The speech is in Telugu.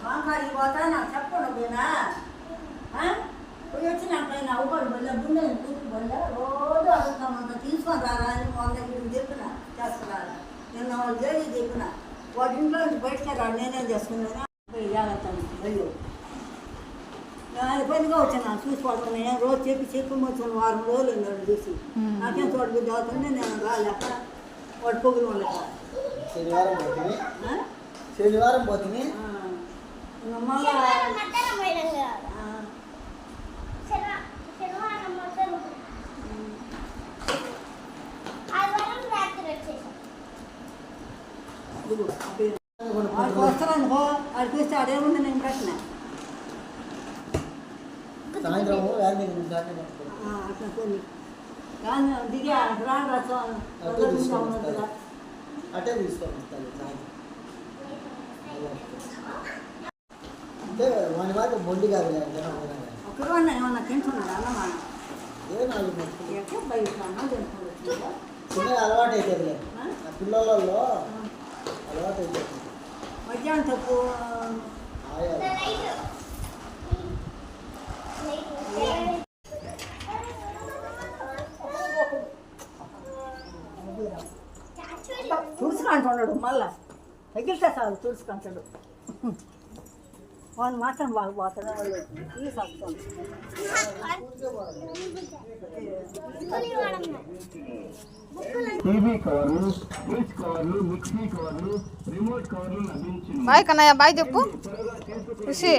కాంకాడికి పోతా నాకు చెప్పండి పోయినా పోయి వచ్చి నాకు ఆయన అవ్వకూడదు బల్ల గుండెలు కూర్చు బల్ల రోజు అడుగుతామంత తీసుకొని రారా అని వాళ్ళ దగ్గర చెప్పిన చేస్తున్నారు నిన్న వాళ్ళు చేసి చెప్పిన వాటి ఇంట్లో నుంచి బయటకు రాడు నేనేం చేసుకున్నాను జాగ్రత్త అయ్యో ఆయన పనిగా వచ్చాను చూసుకోవడం నేను రోజు చెప్పి వచ్చాను వారం రోజులు ఉన్నాడు చూసి నాకేం చోటు బిడ్డ అవుతుంది నేను రాలేక వాడు పొగులు ఉండక శనివారం పోతుంది వస్తాను అది చూస్తే అదేముంది నేను కట్టిన సాయంత్రము అట్లా కొన్ని కానీ దిగి రాను రసం అటే తీసుకోండి అంటే వాని మాట మొండి కాదు ఒకరు ఏమన్నా తింటున్నాడు అన్నమాట చిన్న అలవాటు అవుతుంది పిల్లలలో అలవాటు అవుతుంది మధ్యాహ్నం తప్పు తుడుచుకుంటున్నాడు మళ్ళా తగిలితే చాలు తుడుచుకుంటాడు వాళ్ళు మాత్రం బాగా పోతాడు టీవీ కవర్లు, ఫ్రిడ్జ్ కవర్లు, మిక్సీ కవర్లు, రిమోట్ కవర్లు లభించును. బాయ్ కన్నయ్య బాయ్ చెప్పు ఖుషి.